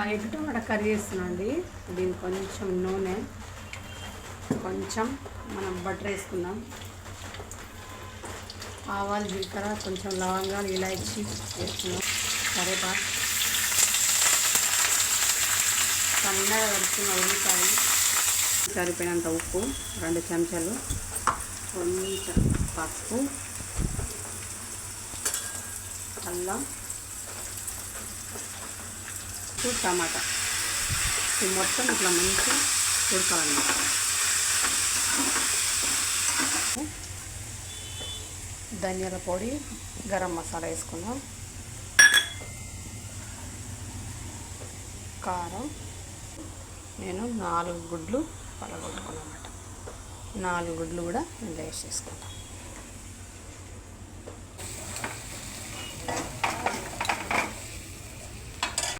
Egg టమాటా curry చేస్తున్నాండి. దీనికి కొంచెం నూనె, కొంచెం మనం బటర్ వేసుకుందాం. ఆవాలు, జీలకర్ర, కొంచెం లవంగాలు, ఇలాచి వేసుకుందాం. కరివేపాకు, సన్నగా కడుక్కున్న ఉల్లిపాయలు, సరిపోయినంత ఉప్పు, 2 చెంచాలు, కొంచెం పసుపు, అల్లం, టమాటా. ఇది మొత్తం ఇట్లా మంచిగా ఉడకాలన్నమాట. ధనియాల పొడి, గరం మసాలా వేసుకుందాం. కారం, నేను 4 గుడ్లు పగలగొట్టుకున్నాను అన్నమాట. 4 గుడ్లు కూడా ఇందులో వేసేసుకుందాం.